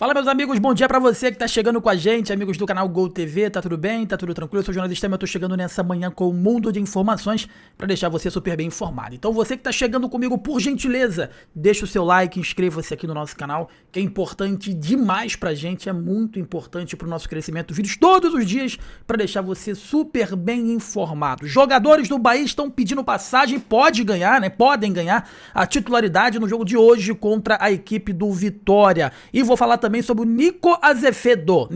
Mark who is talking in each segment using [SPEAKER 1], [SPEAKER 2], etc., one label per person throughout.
[SPEAKER 1] Fala, meus amigos, bom dia pra você que tá chegando com a gente, amigos do canal Gol TV, tá tudo bem? Tá tudo tranquilo? Eu sou o jornalista, eu tô chegando nessa manhã com um mundo de informações pra deixar você super bem informado. Então você que tá chegando comigo, por gentileza, deixa o seu like, inscreva-se aqui no nosso canal, que é importante demais pra gente, é muito importante pro nosso crescimento. Vídeos todos os dias pra deixar você super bem informado. Jogadores do Bahia estão pedindo passagem, podem ganhar a titularidade no jogo de hoje contra a equipe do Vitória. E vou falar também sobre o Nico Azevedo,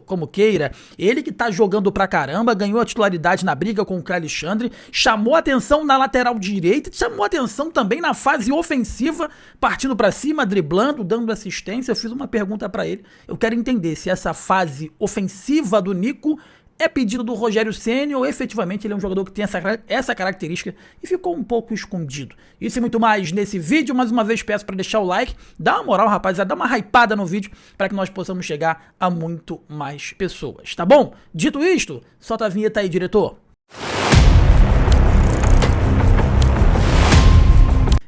[SPEAKER 1] como queira, ele que tá jogando pra caramba, ganhou a titularidade na briga com o Caio Alexandre, chamou atenção na lateral direita, chamou atenção também na fase ofensiva, partindo pra cima, driblando, dando assistência. Eu fiz uma pergunta pra ele, eu quero entender se essa fase ofensiva do Nico é pedido do Rogério Ceni ou efetivamente ele é um jogador que tem essa característica e ficou um pouco escondido. Isso e muito mais nesse vídeo. Mais uma vez peço para deixar o like, dá uma moral, rapaziada, dá uma hypada no vídeo para que nós possamos chegar a muito mais pessoas, tá bom? Dito isto, solta a vinheta aí, diretor.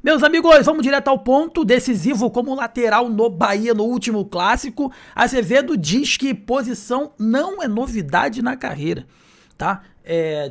[SPEAKER 1] Meus amigos, vamos direto ao ponto. Decisivo como lateral no Bahia no último clássico. Azevedo diz que posição não é novidade na carreira, tá?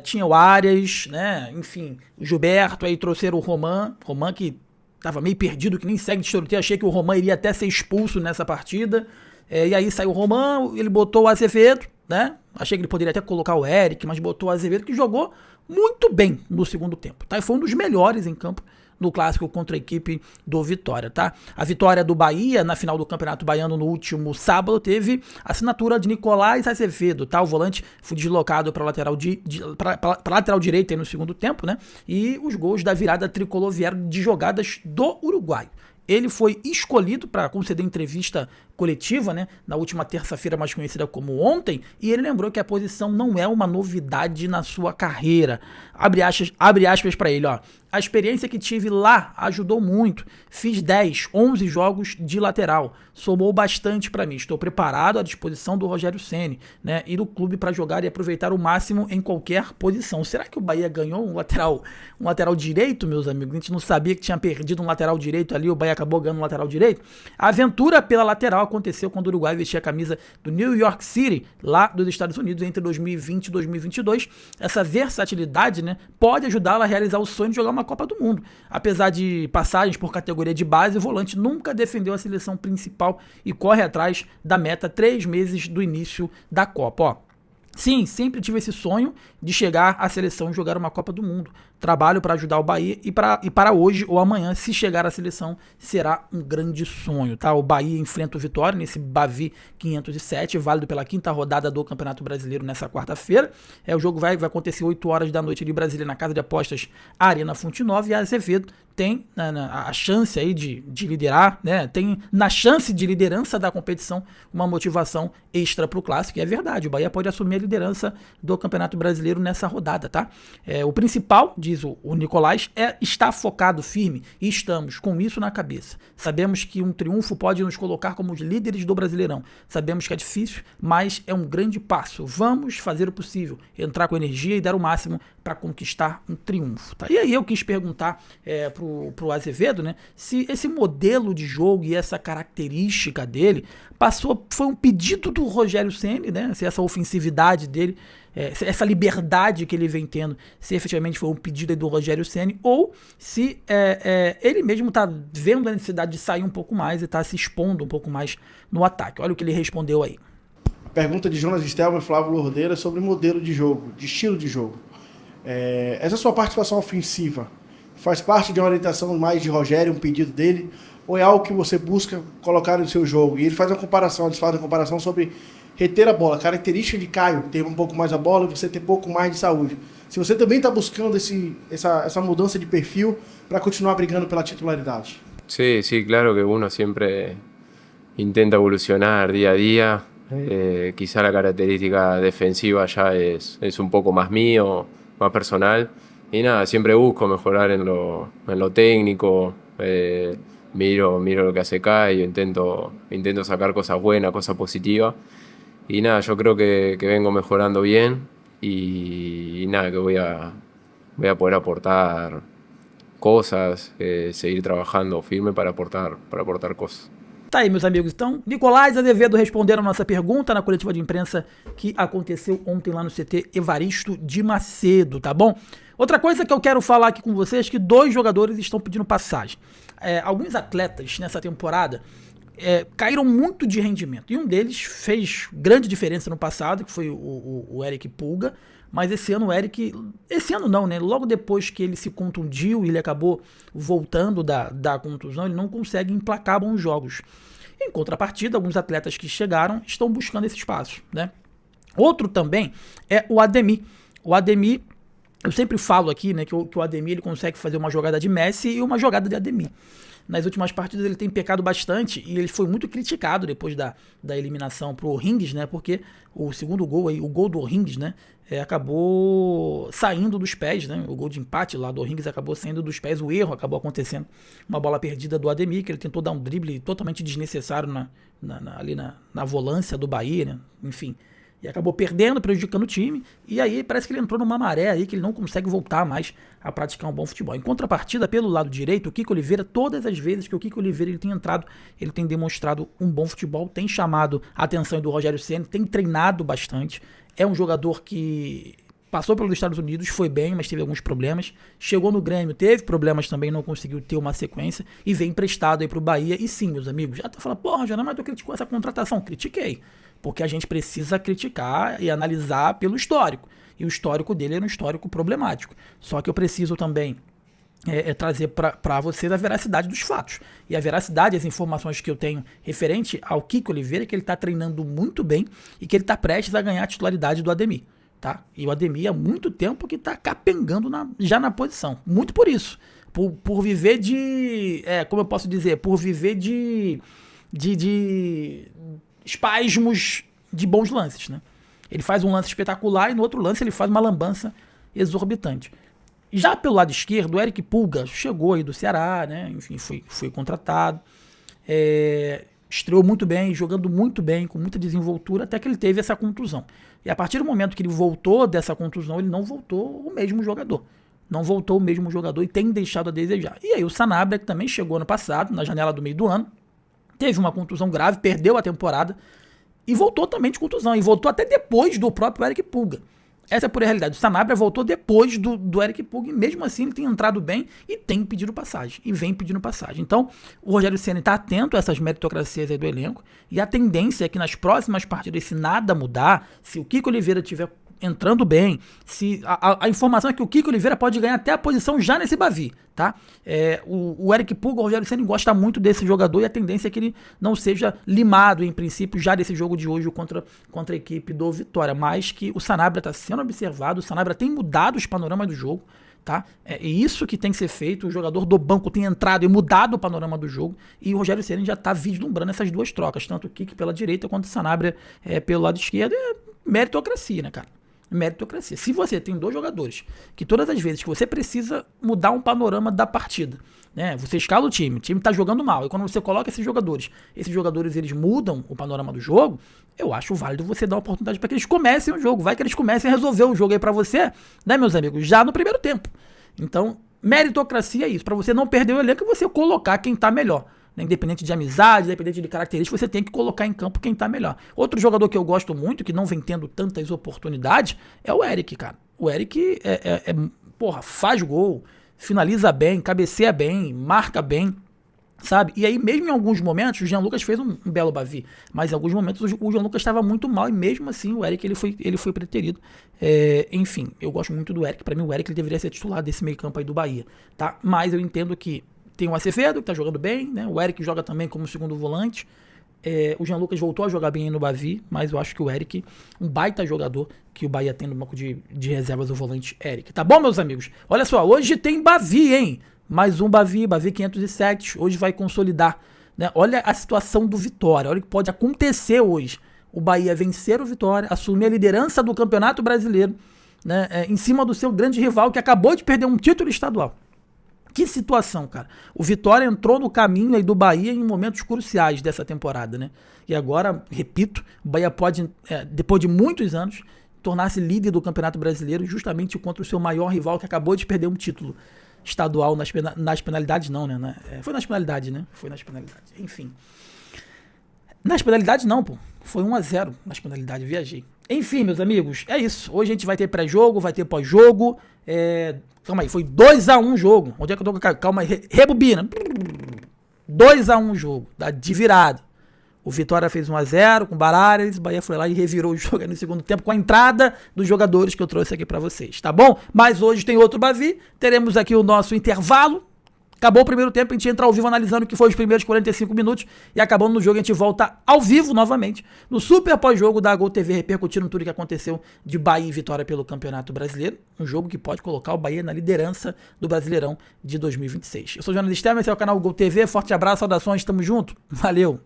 [SPEAKER 1] Tinha o Arias, né? Enfim, o Gilberto, aí trouxeram o Roman que tava meio perdido, que nem segue de sorteio. Achei que o Roman iria até ser expulso nessa partida. E aí saiu o Roman, ele botou o Azevedo, né? Achei que ele poderia até colocar o Eric, mas botou o Azevedo, que jogou muito bem no segundo tempo, tá? E foi um dos melhores em campo no clássico contra a equipe do Vitória, tá? A vitória do Bahia na final do Campeonato Baiano no último sábado teve assinatura de Nicolás Azevedo, tá? O volante foi deslocado para lateral lateral direita aí no segundo tempo, né? E os gols da virada tricolor vieram de jogadas do uruguaio. Ele foi escolhido para conceder entrevista coletiva, né, na última terça-feira, mais conhecida como ontem, e ele lembrou que a posição não é uma novidade na sua carreira. Abre aspas para ele, ó. A experiência que tive lá ajudou muito. Fiz 11 jogos de lateral. Somou bastante para mim. Estou preparado à disposição do Rogério Ceni, né, e do clube para jogar e aproveitar o máximo em qualquer posição. Será que o Bahia ganhou um lateral direito, meus amigos? A gente não sabia que tinha perdido um lateral direito ali, o Bahia acabou ganhando um lateral direito. A aventura pela lateral aconteceu quando o Uruguai vestia a camisa do New York City, lá dos Estados Unidos, entre 2020 e 2022. Essa versatilidade, né, pode ajudá-la a realizar o sonho de jogar uma Copa do Mundo. Apesar de passagens por categoria de base, o volante nunca defendeu a seleção principal e corre atrás da meta 3 meses do início da Copa. Ó, sim, sempre tive esse sonho de chegar à seleção e jogar uma Copa do Mundo. Trabalho para ajudar o Bahia e para hoje ou amanhã, se chegar à seleção, será um grande sonho, tá? O Bahia enfrenta o Vitória nesse Bavi 507, válido pela 5ª rodada do Campeonato Brasileiro nessa quarta-feira. O jogo vai acontecer 8 horas da noite de Brasília, na casa de apostas Arena Fonte Nova, e a Azevedo tem a chance aí de liderar, né? Tem na chance de liderança da competição uma motivação extra para o clássico, e é verdade, o Bahia pode assumir a liderança do Campeonato Brasileiro nessa rodada, tá? O principal, diz o Nicolás, estar focado firme, e estamos com isso na cabeça. Sabemos que um triunfo pode nos colocar como os líderes do Brasileirão. Sabemos que é difícil, mas é um grande passo. Vamos fazer o possível, entrar com energia e dar o máximo para conquistar um triunfo, tá? E aí eu quis perguntar pro Azevedo, né, se esse modelo de jogo e essa característica dele foi um pedido do Rogério Ceni, né, se essa ofensividade dele, essa liberdade que ele vem tendo, se efetivamente foi um pedido aí do Rogério Ceni, ou se ele mesmo tá vendo a necessidade de sair um pouco mais e tá se expondo um pouco mais no ataque. Olha o que ele respondeu aí.
[SPEAKER 2] Pergunta de Jonas Stelman e Flávio Lordeira sobre modelo de jogo, de estilo de jogo. Essa sua participação ofensiva faz parte de uma orientação mais de Rogério, um pedido dele, ou é algo que você busca colocar no seu jogo? E ele faz uma comparação, eles fazem uma comparação sobre reter a bola, característica de Caio, ter um pouco mais a bola e você ter um pouco mais de saúde. Se você também está buscando essa mudança de perfil para continuar brigando pela titularidade.
[SPEAKER 3] Sí, sí, claro que uno siempre intenta evolucionar día a día. Quizá la característica defensiva ya es un poco más mío, más personal. Y nada, siempre busco mejorar en lo técnico, miro lo que hace Caio, intento sacar cosas buenas, cosas positivas. Y nada, yo creo que vengo mejorando bien y nada, que voy a poder aportar cosas, seguir trabajando firme para aportar cosas.
[SPEAKER 1] Tá aí, meus amigos. Então, Nicolás Azevedo responderam a nossa pergunta na coletiva de imprensa que aconteceu ontem lá no CT Evaristo de Macedo, tá bom? Outra coisa que eu quero falar aqui com vocês é que 2 jogadores estão pedindo passagem. Alguns atletas nessa temporada caíram muito de rendimento. E um deles fez grande diferença no passado, que foi o Eric Pulga. Mas esse ano o Eric... Esse ano não, né? Logo depois que ele se contundiu e ele acabou voltando da contusão, ele não consegue emplacar bons jogos. Em contrapartida, alguns atletas que chegaram estão buscando esse espaço, né? Outro também é o Ademir. O Ademir, eu sempre falo aqui, né, que o Ademir ele consegue fazer uma jogada de Messi e uma jogada de Ademir. Nas últimas partidas ele tem pecado bastante e ele foi muito criticado depois da eliminação pro Rings, né? Porque o segundo gol aí, o gol do Rings, né? Acabou saindo dos pés, né? O gol de empate lá do Rings acabou saindo dos pés, o erro acabou acontecendo. Uma bola perdida do Ademir, que ele tentou dar um drible totalmente desnecessário ali na volância do Bahia, né? Enfim. E acabou perdendo, prejudicando o time. E aí parece que ele entrou numa maré aí que ele não consegue voltar mais a praticar um bom futebol. Em contrapartida, pelo lado direito, o Kiko Oliveira, todas as vezes que o Kiko Oliveira ele tem entrado, ele tem demonstrado um bom futebol, tem chamado a atenção do Rogério Ceni, tem treinado bastante. É um jogador que passou pelos Estados Unidos, foi bem, mas teve alguns problemas. Chegou no Grêmio, teve problemas também, não conseguiu ter uma sequência. E vem emprestado aí pro Bahia. E sim, meus amigos, já tá falando, porra, Jornal, mas tu criticou essa contratação. Critiquei. Porque a gente precisa criticar e analisar pelo histórico. E o histórico dele era um histórico problemático. Só que eu preciso também trazer para vocês a veracidade dos fatos. E a veracidade, as informações que eu tenho referente ao Kiko Oliveira, é que ele está treinando muito bem e que ele está prestes a ganhar a titularidade do Ademir. Tá? E o Ademir há muito tempo que está capengando já na posição. Muito por isso. Por viver de... como eu posso dizer? Por viver de espasmos de bons lances, né? Ele faz um lance espetacular e no outro lance ele faz uma lambança exorbitante. Já pelo lado esquerdo, o Eric Pulga chegou aí do Ceará, né? Enfim, foi contratado. Estreou muito bem, jogando muito bem, com muita desenvoltura, até que ele teve essa contusão. E a partir do momento que ele voltou dessa contusão, ele não voltou o mesmo jogador. Não voltou o mesmo jogador e tem deixado a desejar. E aí o Sanabria, que também chegou ano passado, na janela do meio do ano, teve uma contusão grave, perdeu a temporada e voltou também de contusão. E voltou até depois do próprio Eric Pulga. Essa é a pura realidade. O Sanabria voltou depois do Eric Pulga e mesmo assim ele tem entrado bem e tem pedido passagem. E vem pedindo passagem. Então, o Rogério Ceni está atento a essas meritocracias aí do elenco e a tendência é que nas próximas partidas, se nada mudar, se o Kiko Oliveira estiver entrando bem, se a informação é que o Kiko Oliveira pode ganhar até a posição já nesse Bavi, tá? O Eric Pulga, o Rogério Ceni gosta muito desse jogador e a tendência é que ele não seja limado, em princípio, já desse jogo de hoje contra a equipe do Vitória, mas que o Sanabria está sendo observado, o Sanabria tem mudado os panoramas do jogo, tá? É isso que tem que ser feito, o jogador do banco tem entrado e mudado o panorama do jogo e o Rogério Ceni já está vislumbrando essas duas trocas, tanto o Kiko pela direita quanto o Sanabria pelo lado esquerdo. É meritocracia, né, cara? Meritocracia. Se você tem 2 jogadores que todas as vezes que você precisa mudar um panorama da partida, né, você escala o time tá jogando mal, e quando você coloca esses jogadores eles mudam o panorama do jogo, eu acho válido você dar uma oportunidade para que eles comecem o jogo, vai que eles comecem a resolver o jogo aí para você, né, meus amigos, já no primeiro tempo. Então, meritocracia é isso, para você não perder o elenco e você colocar quem tá melhor. Independente de amizade, independente de características, você tem que colocar em campo quem tá melhor. Outro jogador que eu gosto muito, que não vem tendo tantas oportunidades, é o Eric, cara. O Eric faz gol, finaliza bem, cabeceia bem, marca bem, sabe? E aí, mesmo em alguns momentos, o Jean Lucas fez um belo Bavi, mas em alguns momentos o Jean Lucas estava muito mal e mesmo assim o Eric ele foi preterido. Enfim, eu gosto muito do Eric. Para mim, o Eric ele deveria ser titular desse meio campo aí do Bahia, tá? Mas eu entendo que tem o Acevedo, que tá jogando bem, né? O Eric joga também como segundo volante. O Jean Lucas voltou a jogar bem aí no Bavi, mas eu acho que o Eric, um baita jogador que o Bahia tem no banco de reservas do volante Eric. Tá bom, meus amigos? Olha só, hoje tem Bavi, hein? Mais um Bavi 507. Hoje vai consolidar, né? Olha a situação do Vitória, olha o que pode acontecer hoje. O Bahia vencer o Vitória, assumir a liderança do Campeonato Brasileiro, né? Em cima do seu grande rival que acabou de perder um título estadual. Que situação, cara. O Vitória entrou no caminho aí do Bahia em momentos cruciais dessa temporada, né? E agora, repito, o Bahia pode, depois de muitos anos, tornar-se líder do Campeonato Brasileiro justamente contra o seu maior rival que acabou de perder um título estadual nas penalidades, não, né? Foi nas penalidades, né? Foi nas penalidades. Enfim. Nas penalidades não, pô. Foi 1-0 nas penalidades, viajei. Enfim, meus amigos, é isso. Hoje a gente vai ter pré-jogo, vai ter pós-jogo. Calma aí, foi 2-1 o jogo. Onde é que eu tô com a... Calma aí, rebobina. 2-1 o jogo, de virada. O Vitória fez 1-0 com o Baralhas, o Bahia foi lá e revirou o jogo no segundo tempo com a entrada dos jogadores que eu trouxe aqui pra vocês, tá bom? Mas hoje tem outro Bavi, teremos aqui o nosso intervalo. Acabou o primeiro tempo, a gente entra ao vivo analisando o que foi os primeiros 45 minutos e acabando no jogo a gente volta ao vivo novamente no super pós-jogo da Gol TV, repercutindo tudo que aconteceu de Bahia e Vitória pelo Campeonato Brasileiro, um jogo que pode colocar o Bahia na liderança do Brasileirão de 2026. Eu sou o Jonas Estevam, esse é o canal Gol TV, forte abraço, saudações, tamo junto, valeu!